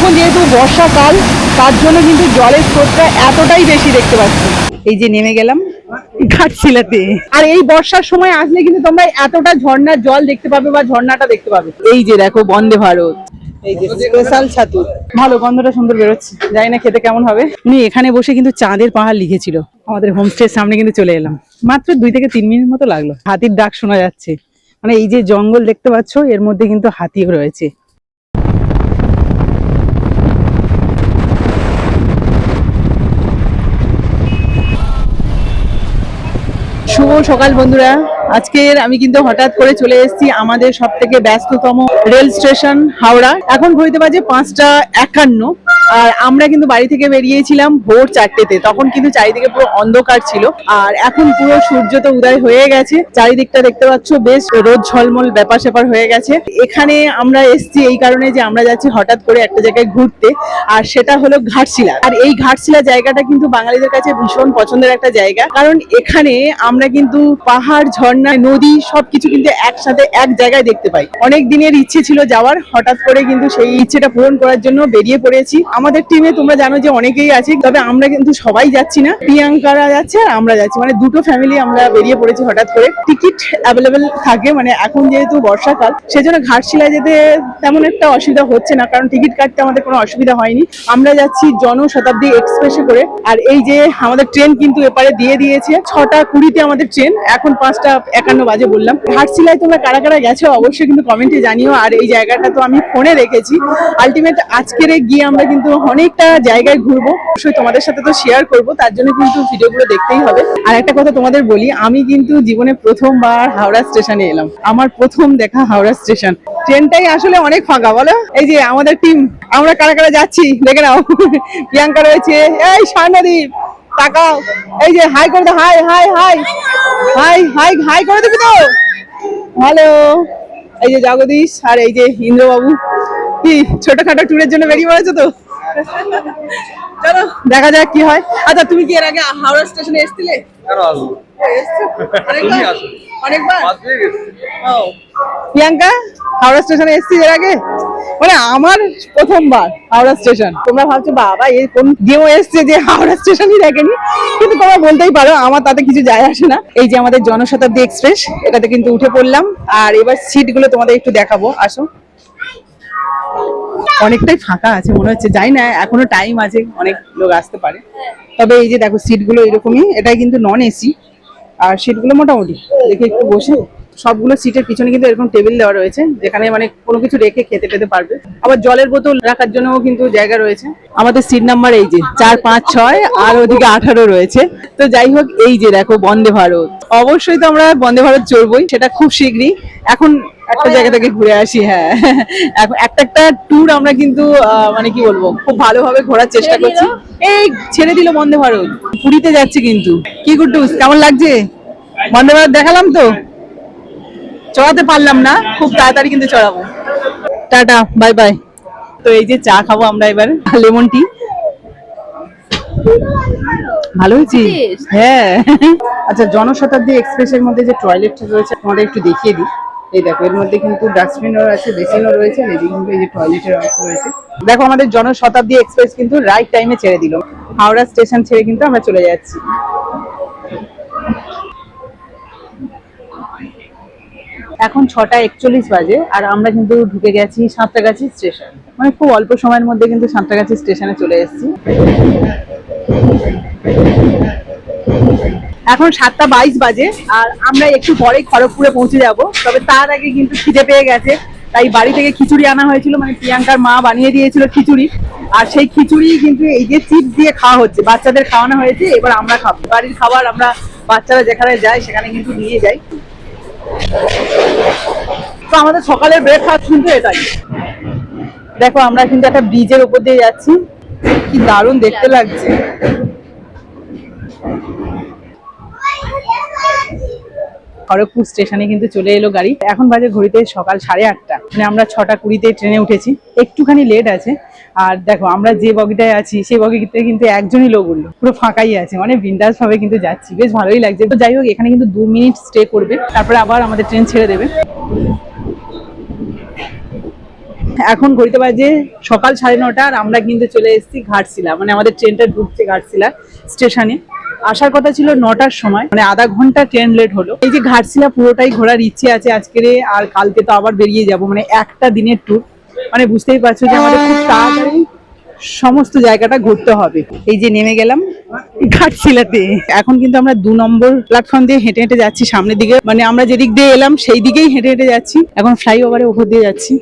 এখন যেহেতু বর্ষাকাল তার জন্য কিন্তু জলের স্রোতটা এতটাই বেশি দেখতে পাচ্ছি। এই যে নেমে গেলাম ঘাটশিলাতে, আর এই বর্ষার সময় আসলে কিন্তু তোমরা এতটা ঝর্ণার জল দেখতে পাবে বা ঝর্ণাটা দেখতে পাবে। এই যে দেখো বন্দে ভারত, এই যে স্পেশাল ছাতু, ভালো গন্ধটা সুন্দর বেরোচ্ছে, জানি না খেতে কেমন হবে। উনি এখানে বসে কিন্তু চাঁদের পাহাড় লিখেছিল। আমাদের হোমস্টের সামনে কিন্তু চলে এলাম, মাত্র 2 থেকে 3 মিনিট মতো লাগলো। হাতির ডাক শোনা যাচ্ছে, মানে এই যে জঙ্গল দেখতে পাচ্ছ এর মধ্যে কিন্তু হাতিও রয়েছে। শুভ সকাল বন্ধুরা, আজকের আমি কিন্তু হঠাৎ করে চলে এসেছি আমাদের সব থেকে ব্যস্ততম রেল স্টেশন হাওড়া। এখন ঘড়িতে বাজে 5:51, আর আমরা কিন্তু বাড়ি থেকে বেরিয়েছিলাম ভোর 4টেতে। তখন কিন্তু চারিদিকে পুরো অন্ধকার ছিল, আর এখন পুরো সূর্য তো উদয় হয়ে গেছে। চারিদিকটা দেখতে পাচ্ছ বেশ রোদ ঝলমল ব্যাপার স্যাপার হয়ে গেছে। এখানে আমরা এসেছি এই কারণে যে আমরা যাচ্ছি হঠাৎ করে একটা জায়গায় ঘুরতে, আর সেটা হলো ঘাটশিলা। আর এই ঘাটশিলা জায়গাটা কিন্তু বাঙালিদের কাছে ভীষণ পছন্দের একটা জায়গা, কারণ এখানে আমরা কিন্তু পাহাড়, ঝর্ণা, নদী সবকিছু কিন্তু একসাথে এক জায়গায় দেখতে পাই। অনেক দিনের ইচ্ছে ছিল যাওয়ার, হঠাৎ করে কিন্তু সেই ইচ্ছেটা পূরণ করার জন্য বেরিয়ে পড়েছি। আমাদের টিমে তোমরা জানো যে অনেকেই আছে, তবে আমরা কিন্তু সবাই যাচ্ছি না। প্রিয়াঙ্কারা যাচ্ছে আর আমরা যাচ্ছি, মানে দুটো ফ্যামিলি আমরা বেরিয়ে পড়েছি হঠাৎ করে। টিকিট অ্যাভেলেবেল থাকে, মানে এখন যেহেতু বর্ষাকাল সেজন্য ঘাটশিলায় যেতে তেমন একটা অসুবিধা হচ্ছে না, কারণ টিকিট কাটতে আমাদের কোনো অসুবিধা হয়নি। আমরা যাচ্ছি জনশতাব্দী এক্সপ্রেসে করে, আর এই যে আমাদের ট্রেন কিন্তু এপারে দিয়ে দিয়েছে। 6:20-তে আমাদের ট্রেন, এখন 5:51 বাজে বললাম। ঘাটশিলায় তোমরা কারা কারা গেছো অবশ্যই কিন্তু কমেন্টে জানিও। আর এই জায়গাটা তো আমি ফোনে রেখেছি, আলটিমেট আজকের গিয়ে আমরা কিন্তু অনেকটা জায়গায় ঘুরবো, অবশ্যই তোমাদের সাথে তো শেয়ার করবো, তার জন্য কিন্তু ভিডিওগুলো দেখতেই হবে। আর একটা কথা তোমাদের বলি, আমি কিন্তু জীবনে প্রথমবার হাওড়া স্টেশনে এলাম, আমার প্রথম দেখা হাওড়া স্টেশন। ট্রেনটাই আসলে অনেক ফাঁকা, বলো। এই যে আমাদের টিম, আমরা কারা কারা যাচ্ছি দেখে নাও। প্রিয়াঙ্কা রয়েছে, এই স্বর্ণদীপ তাকাও, এই যে হাই করে দাও, high high high high high high করে দিবি তো, হ্যালো। এই যে জগদীশ, আর এই যে ইন্দ্রবাবু। কি ছোটখাটো ট্যুরের জন্য বেরিয়ে পড়েছো তো? চলো দেখা যাক কি হয়। আচ্ছা, তুমি কি এর আগে হাওড়া স্টেশনে এসেছিলে? অনেকবার। প্রিয়াঙ্কা হাওড়া স্টেশনে এসেছি এর আগে? মানে আমার প্রথমবার হাওড়া স্টেশন। তোমরা ভাবছো বাবা এই কোন গেও এসছে যে হাওড়া স্টেশনই দেখেনি, কিন্তু তোমরা বলতেই পারো, আমার তাতে কিছু যায় আসে না। এই যে আমাদের জনশতাব্দী এক্সপ্রেস, এটাতে কিন্তু উঠে পড়লাম, আর এবার সিট গুলো তোমাদের একটু দেখাবো, আসো। অনেকটাই ফাঁকা আছে মনে হচ্ছে, যাই না এখনো টাইম আছে, অনেক লোক আসতে পারে। তবে এই যে দেখো সিটগুলো এরকমই, এটাই কিন্তু নন এসি, আর সিটগুলো মোটামুটি দেখে একটু বসে। সবগুলো সিটের পিছনে কিন্তু এরকম টেবিল দেওয়া রয়েছে, যেখানে মানে কোনো কিছু রেখে খেতে পেতে পারবে। আবার জলের বোতল রাখার জন্য কিন্তু জায়গা রয়েছে। আমাদের সিট নাম্বার এই যে 4, 5, 6, আর ওদিকে 18 রয়েছে। তো যাই হোক, এই যে দেখো বন্দে ভারত, অবশ্যই তো আমরা বন্দে ভারত চড়বই, সেটা খুব শীঘ্রই। এখন একটা জায়গা থেকে ঘুরে আসি, হ্যাঁ। এখন একটা ট্যুর আমরা কিন্তু মানে কি বলবো, খুব ভালোভাবে ঘোরার চেষ্টা করছি। এই ছেড়ে দিল বন্দে ভারত, পুরীতে যাচ্ছে কিন্তু। কি গুড্ডুস, কেমন লাগছে? বন্দে ভারত দেখালাম তো, চড়াতে পারলাম না, খুব তাড়াতাড়ি কিন্তু চড়াবো। Tata, bye bye. তো এই যে চা খাবো আমরা এবার, লেমন টি। ভালো হয়েছে, হ্যাঁ। আচ্ছা, জনশতাব্দী এক্সপ্রেসের মধ্যে যে টয়লেটটা রয়েছে তোমাদের একটু দেখিয়ে দিই। এই দেখো, এর মধ্যে কিন্তু ডাস্টবিনও আছে, বেসিনও রয়েছে, আর এদিকে কিন্তু এই যে টয়লেটের অংশ রয়েছে। দেখো, আমাদের জনশতাব্দী এক্সপ্রেস কিন্তু রাইট টাইমে ছেড়ে দিল। হাওড়া স্টেশন ছেড়ে কিন্তু আমরা চলে যাচ্ছি। এখন 6:41 বাজে, আর আমরা কিন্তু ঢুকে গেছি সাঁতরাগাছি স্টেশন। মানে খুব অল্প সময়ের মধ্যে কিন্তু সাঁতরাগাছি স্টেশনে চলে এসেছি। এখন 7:22 বাজে, আর আমরা একটু পরে খড়গপুরে পৌঁছে যাব। তবে তার আগে কিন্তু খিদে পেয়ে গেছে, তাই বাড়ি থেকে খিচুড়ি আনা হয়েছিল, মানে প্রিয়াঙ্কার মা বানিয়ে দিয়েছিল খিচুড়ি। আর সেই খিচুড়ি কিন্তু এই যে চিপস দিয়ে খাওয়া হচ্ছে, বাচ্চাদের খাওয়ানো হয়েছে, এবার আমরা খাবো। বাড়ির খাবার আমরা বাচ্চারা যেখানে যায় সেখানে কিন্তু নিয়ে যাই। তো আমাদের সকালের ব্রেকফাস্ট কিন্তু এটাই। দেখো, আমরা কিন্তু একটা ব্রিজের উপর দিয়ে যাচ্ছি, কি দারুণ দেখতে লাগছে। খড়গপুর স্টেশনে কিন্তু চলে এলো গাড়ি। এখন বাজে ঘড়িতে সকাল 8:30, মানে আমরা 6:20-তে ট্রেনে উঠেছি, একটুখানি লেট আছে। আর দেখো, আমরা যে বগিটায় আছি সেই বগিতে কিন্তু একজনই লোক উঠলো, পুরো ফাঁকাই আছে, মানে বিন্দাস ভাবে কিন্তু যাচ্ছি, বেশ ভালোই লাগছে। তো যাই হোক, এখানে কিন্তু 2 মিনিট স্টে করবে, তারপরে আবার আমাদের ট্রেন ছেড়ে দেবে। এখন ঘড়িতে বাজে সকাল 9:30 আর আমরা কিন্তু চলে এসেছি ঘাটশিলা, মানে আমাদের ট্রেনটা ঢুকছে ঘাটশিলা স্টেশনে। আসার কথা ছিল 9টার সময়, মানে আধা ঘন্টা ট্রেন লেট হলো। এই যে ঘাটশিলা পুরোটাই ঘোরার ইচ্ছে আছে আজকের, আর কালকে তো আবার বেরিয়ে যাব, মানে একটা দিনের ট্যুর। মানে বুঝতেই পারছো যে আমাদের খুব তাড়াতাড়ি সমস্ত জায়গাটা ঘুরতে হবে। এই যে নেমে গেলাম ঘাটশিলাতে। এখন কিন্তু আমরা 2 নম্বর প্ল্যাটফর্ম দিয়ে হেঁটে হেঁটে যাচ্ছি সামনের দিকে, মানে আমরা যেদিক দিয়ে এলাম সেই দিকেই হেঁটে হেঁটে যাচ্ছি। এখন ফ্লাইওভারের উপর দিয়ে যাচ্ছি।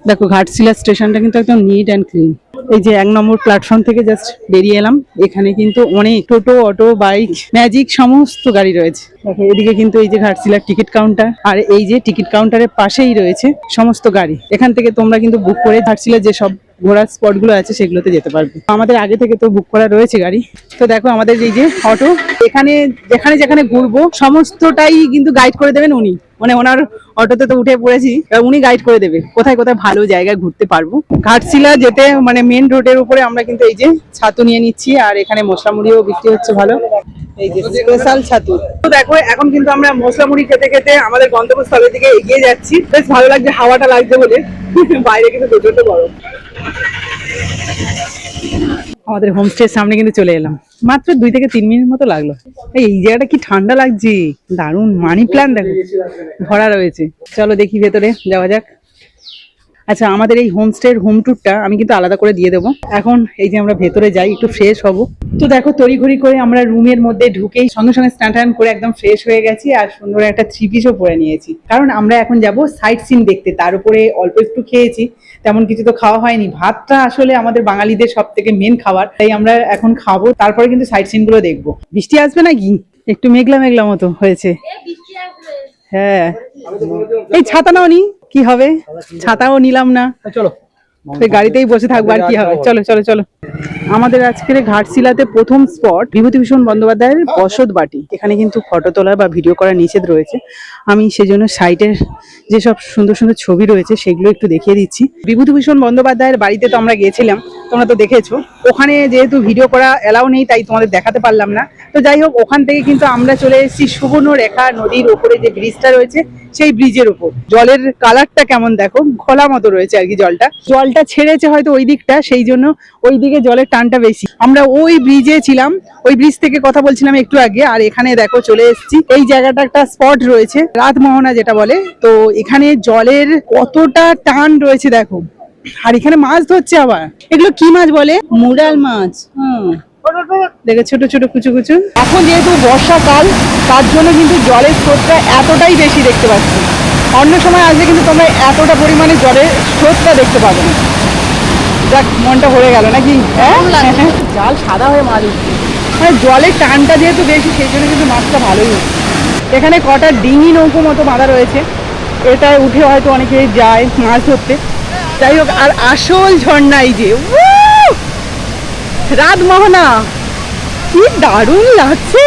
দেখো ঘাটশিলা স্টেশনটা কিন্তু একদম নিট অ্যান্ড ক্লিন। এই যে 1 নম্বর প্ল্যাটফর্ম থেকে জাস্ট বেরিয়ে এলাম, এখানে কিন্তু অনেক টোটো, অটো, বাইক, ম্যাজিক সমস্ত গাড়ি রয়েছে। দেখো এদিকে কিন্তু এই যে ঘাটশিলার টিকিট কাউন্টার, আর এই যে টিকিট কাউন্টারের পাশেই রয়েছে সমস্ত গাড়ি। এখান থেকে তোমরা কিন্তু বুক করে ঘাটশিলার যে সব ঘোরার স্পট গুলো আছে সেগুলোতে যেতে পারবে। আমাদের আগে থেকে তো বুক করা রয়েছে গাড়ি। তো দেখো আমাদের এই যে অটো, এখানে যেখানে যেখানে ঘুরবো সমস্তটাই কিন্তু গাইড করে দেবেন উনি, মানে ওনার অটোতে তো উঠে পড়েছি, উনি গাইড করে দেবে কোথায় কোথায় ভালো জায়গায় ঘুরতে পারবো। ঘাটশিলা যেতে মানে মেন রোডের উপরে আমরা কিন্তু এই যে ছাতু নিয়ে নিচ্ছি, আর এখানে মশলা মুড়িও বিক্রি হচ্ছে ভালো, এই যে স্পেশাল ছাতু। তো দেখো এখন কিন্তু আমরা মশলা মুড়ি খেতে খেতে আমাদের গন্তব্যস্থলের দিকে এগিয়ে যাচ্ছি। বেশ ভালো লাগছে, হাওয়াটা লাগছে বলে। বাইরে কিন্তু প্রচন্ড গরম। আমাদের হোমস্টের সামনে কিন্তু চলে এলাম, মাত্র 2 থেকে 3 মিনিট মতো লাগলো। এই জায়গাটা কি ঠান্ডা লাগছে, দারুণ। মানি প্ল্যান্ট দেখো ভরা রয়েছে। চলো দেখি ভেতরে যাওয়া যাক। আচ্ছা আমাদের এই হোমস্টের হোম ট্যুরটা আমি কিন্তু আলাদা করে দিয়ে দেবো। এখন এই যে আমরা ভেতরে যাই, একটু ফ্রেশ হব। তো দেখো তড়িঘড়ি করে আমরা রুমের মধ্যে ঢুকেই সঙ্গে সঙ্গে স্নান করে একদম ফ্রেশ হয়ে গেছি, আর সুন্দর একটা 3 পিসও পরে নিয়েছি, কারণ আমরা এখন যাব সাইট সিন দেখতে। তার উপরে অল্প একটু খেয়েছি, তেমন কিছু তো খাওয়া হয়নি। ভাতটা আসলে আমাদের বাঙালিদের সব থেকে মেন খাবার, তাই আমরা এখন খাবো, তারপরে কিন্তু সাইট সিন গুলো দেখবো। বৃষ্টি আসবে নাকি? একটু মেঘলা মেঘলা মতো হয়েছে। হ্যাঁ এই ছাতা নাও নি, কি হবে, ছাতাও নিলাম না, চলো গাড়িতেই বসে থাকবো আর কি হবে। চলো চলো চলো। আমাদের আজকের ঘাটশিলাতে প্রথম স্পট বিভূতিভূষণ বন্দ্যোপাধ্যায়ের বসত বাটি। এখানে কিন্তু ফটো তোলা বা ভিডিও করা নিষেধ রয়েছে, আমি সেজন্য সাইটের যেসব সুন্দর সুন্দর ছবি রয়েছে সেগুলো একটু দেখিয়ে দিচ্ছি। বিভূতিভূষণ বন্দ্যোপাধ্যায়ের বাড়িতে তো আমরা গিয়েছিলাম, তোমরা তো দেখেছো। ওখানে যেহেতু ভিডিও করা এলাও নেই তাই তোমাদের দেখাতে পারলাম না। তো যাই হোক, ওখান থেকে কিন্তু আমরা চলে এসেছি সুবর্ণরেখা নদীর ওপরে যে ব্রিজটা রয়েছে সেই ব্রিজের উপর। জলের কালারটা কেমন দেখো, ঘোলা মতো রয়েছে আর কি। জলটা ছেড়েছে হয়তো ওই দিকটা, সেই জন্য ওই দিকে জলের টানটা বেশি। আমরা ওই ব্রিজে ছিলাম, ওই ব্রিজ থেকে কথা বলছিলাম একটু আগে। আর এখানে দেখো চলে এসেছি, এই জায়গাটা একটা স্পট রয়েছে রাতমোহনা যেটা বলে। তো এখানে জলের কতটা টান রয়েছে দেখো, আর এখানে মাছ ধরছে আবার। এগুলো কি মাছ বলে? মুরাল মাছ। দেখে ছোট ছোট কুচু কুচু। এখন যেহেতু বর্ষাকাল, তার জন্য কিন্তু জলের স্রোতটা এতটাই বেশি দেখতে পাচ্ছি। অন্য সময় আসলে কিন্তু তোমরা এতটা পরিমাণে জলের স্রোতটা দেখতে পাবে না। যাক, মনটা ভরে গেল নাকি? জাল সাদা হয়ে মাছ উঠছে, মানে জলের টানটা যেহেতু বেশি সেই জন্য কিন্তু মাছটা ভালোই হচ্ছে। এখানে কটা ডিঙি নৌকো মতো বাঁধা রয়েছে, এটায় উঠে হয়তো অনেকে যায় মাছ ধরতে। যাই হোক, আর আসল ঝর্ণা এই যে রাতমোহনা, কি দারুণ লাগছে,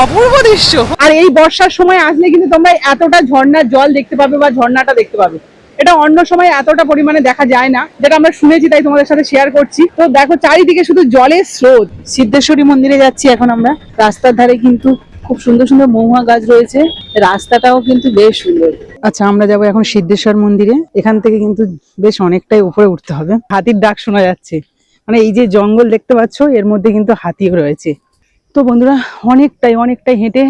অপূর্ব দৃশ্য। আর এই বর্ষার সময় আসলে কিন্তু তোমরা এতটা ঝর্ণার জল দেখতে পাবে বা ঝর্ণাটা দেখতে পাবে, এটা অন্য সময় এতটা পরিমাণে দেখা যায় না, যেটা আমরা শুনেছি তাই তোমাদের সাথে শেয়ার করছি। তো দেখো চারিদিকে শুধু জলের স্রোত। সিদ্ধেশ্বরী মন্দিরে যাচ্ছি এখন আমরা। রাস্তার ধারে কিন্তু খুব সুন্দর সুন্দর মহুয়া গাছ রয়েছে, রাস্তাটাও কিন্তু বেশ সুন্দর। আচ্ছা আমরা যাবো এখন সিদ্ধেশ্বর মন্দিরে। এখান থেকে কিন্তু বেশ অনেকটাই উপরে উঠতে হবে। হাতির ডাক শোনা যাচ্ছে, মানে এই যে জঙ্গল দেখতে পাচ্ছ এর মধ্যে কিন্তু হাতিও রয়েছে। তো বন্ধুরা অনেকটাই হেঁটে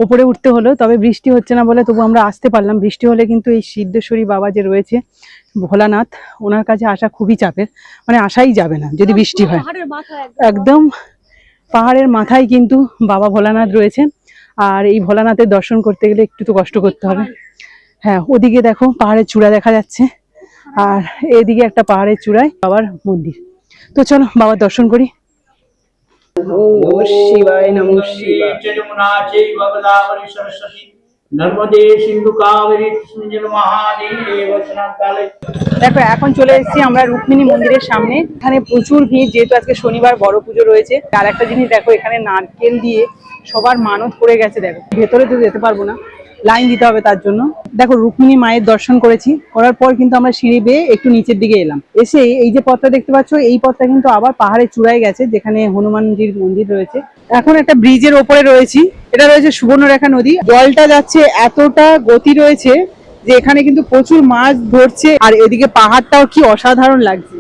উপরে উঠতে হলো, তবে বৃষ্টি হচ্ছে না বলে তবু আমরা আসতে পারলাম। বৃষ্টি হলে কিন্তু এই সিদ্ধেশ্বরী বাবা যে রয়েছে ভোলানাথ, ওনার কাছে আসা খুবই চাপের, মানে আসাই যাবে না যদি বৃষ্টি হয়। একদম পাহাড়ের মাথায় কিন্তু বাবা ভোলানাথ রয়েছে, আর এই ভোলানাথের দর্শন করতে গেলে একটু তো কষ্ট করতে হবে। হ্যাঁ, ওদিকে দেখো পাহাড়ের চূড়া দেখা যাচ্ছে, আর এদিকে একটা পাহাড়ের চূড়ায় বাবার মন্দির। তো চলো বাবার দর্শন করি। শিবায় নমঃ শিবায়। যমুনা চৈব গোদাবরী সরস্বতী নর্মদে সিন্ধু কাবেরী জল মহাদেব স্নানকালে। দেখো এখন চলে এসেছি আমরা রুক্মিণী মন্দিরের সামনে। এখানে প্রচুর ভিড়, যেহেতু আজকে শনিবার বড় পুজো রয়েছে। আর একটা জিনিস দেখো, এখানে নারকেল দিয়ে সবার মানত পড়ে গেছে। দেখো ভেতরে তো যেতে পারবো না, লাইন দিতে হবে তার জন্য। দেখো রুক্মিণী মায়ের দর্শন করেছি, করার পর কিন্তু আমরা সিঁড়ি বেয়ে একটু নিচের দিকে এলাম। এসে এই যে পথটা দেখতে পাচ্ছ, এই পথটা কিন্তু আবার পাহাড়ের চূড়ায় গেছে, যেখানে হনুমানজির মন্দির রয়েছে। এখন একটা ব্রিজের ওপরে রয়েছি, এটা রয়েছে সুবর্ণরেখা নদী। জলটা যাচ্ছে এতটা গতি রয়েছে, যে এখানে কিন্তু প্রচুর মাছ ধরছে আর এদিকে পাহাড়টাও কি অসাধারণ লাগছে।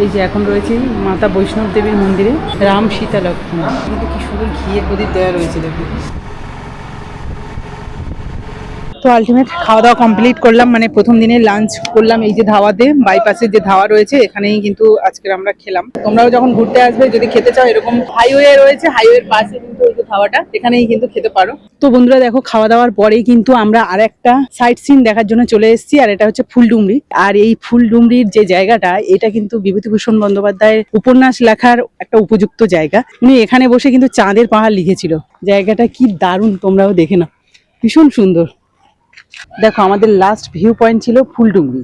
এই যে এখন রয়েছে মাতা বৈষ্ণব দেবীর মন্দিরে রাম সীতা লক্ষ্মণ, কিন্তু কি সুন্দর ঘিয়ের প্রদীপ দেওয়া রয়েছে দেখুন। তো আলটিমেট খাওয়া দাওয়া কমপ্লিট করলাম, মানে প্রথম দিনে লাঞ্চ করলাম এই যে ধাওয়াতে, বাইপাসে যে ধাওয়া রয়েছে এখানেই কিন্তু আজকে আমরা খেলাম। তোমরাও যখন ঘুরতে আসবে যদি খেতে চাও, এরকম হাইওয়ে রয়েছে, হাইওয়ের পাশে কিন্তু এই যে ধাওয়াটা, এখানেই কিন্তু খেতে পারো। তো বন্ধুরা দেখো, খাওয়া দাওয়ার পরেই কিন্তু আমরা আরেকটা সাইট সিন দেখার জন্য চলে এসেছি, আর এটা হচ্ছে ফুলডুমরি। আর এই ফুলডুমরির যে জায়গাটা, এটা কিন্তু বিভূতিভূষণ বন্দ্যোপাধ্যায়ের উপন্যাস লেখার একটা উপযুক্ত জায়গা। উনি এখানে বসে কিন্তু চাঁদের পাহাড় লিখেছিল। জায়গাটা কি দারুণ, তোমরাও দেখে নাও, ভীষণ সুন্দর। দেখো আমাদের লাস্ট ভিউ পয়েন্ট ছিল ফুলডুমরি।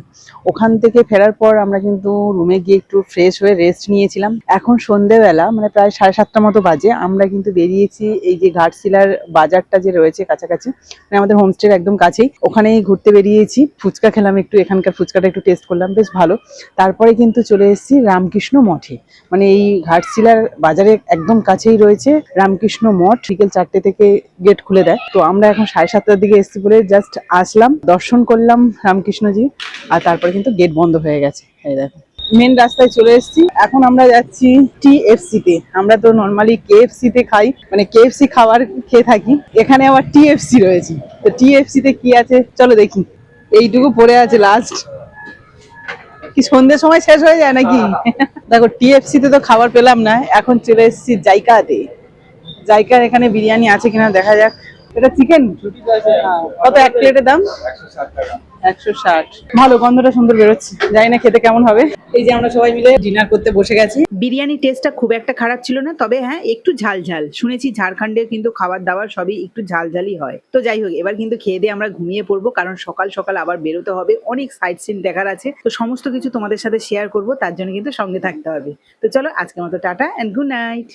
ওখান থেকে ফেরার পর আমরা কিন্তু রুমে গিয়ে একটু ফ্রেশ হয়ে রেস্ট নিয়েছিলাম। এখন সন্ধেবেলা মানে প্রায় 7:30 মতো বাজে, আমরা কিন্তু বেরিয়েছি এই যে ঘাটশিলার বাজারটা যে রয়েছে কাছাকাছি, মানে আমাদের হোমস্টের একদম কাছেই, ওখানেই ঘুরতে বেরিয়েছি। ফুচকা খেলাম একটু, এখানকার ফুচকাটা একটু টেস্ট করলাম, বেশ ভালো। তারপরে কিন্তু চলে এসেছি রামকৃষ্ণ মঠে, মানে এই ঘাটশিলার বাজারের একদম কাছেই রয়েছে রামকৃষ্ণ মঠ। বিকেল 4টে থেকে গেট খুলে দেয়। তো আমরা এখন 7:30টার দিকে এসেছি বলে জাস্ট আসলাম, দর্শন করলাম রামকৃষ্ণজি, আর তারপরে কিন্তু গেট বন্ধ হয়ে গেছে। এই দেখো মেন রাস্তায় চলে এসেছি। এখন আমরা যাচ্ছি টিএফসি তে। আমরা তো নর্মালি কেএফসি তে খাই, মানে কেএফসি খাবার খেয়ে থাকি, এখানে আবার টিএফসি রয়েছে। তো টিএফসি তে কি আছে চলো দেখি। এইটুকু পড়ে আছে লাস্ট, কি সন্ধ্যের সময় শেষ হয়ে যায় নাকি? দেখো টিএফসি তে তো খাবার পেলাম না, এখন চলে এসেছি জাইকাতে। জাইকার এখানে বিরিয়ানি আছে কিনা দেখা যাক। এটা চিকেন, কত এক প্লেটের দাম? 160। ভালো, গন্ধটা সুন্দর বেরোচ্ছে, জানি না খেতে কেমন হবে। এই যে আমরা সবাই মিলে ডিনার করতে বসে গেছি। বিরিয়ানির টেস্টটা খুব একটা খারাপ ছিল না, তবে হ্যাঁ একটু ঝাল ঝাল। শুনেছি ঝাড়খণ্ডের কিন্তু খাবার দাবার সবই একটু ঝাল ঝালই হয়। তো যাই হোক, এবার কিন্তু খেয়ে দিয়ে আমরা ঘুমিয়ে পড়বো, কারণ সকাল সকাল আবার বেরোতে হবে, অনেক সাইট সিন দেখার আছে। তো সমস্ত কিছু তোমাদের সাথে শেয়ার করব, তার জন্য কিন্তু সঙ্গে থাকতে হবে। তো চলো আজকের মতো টাটা এন্ড গুড নাইট।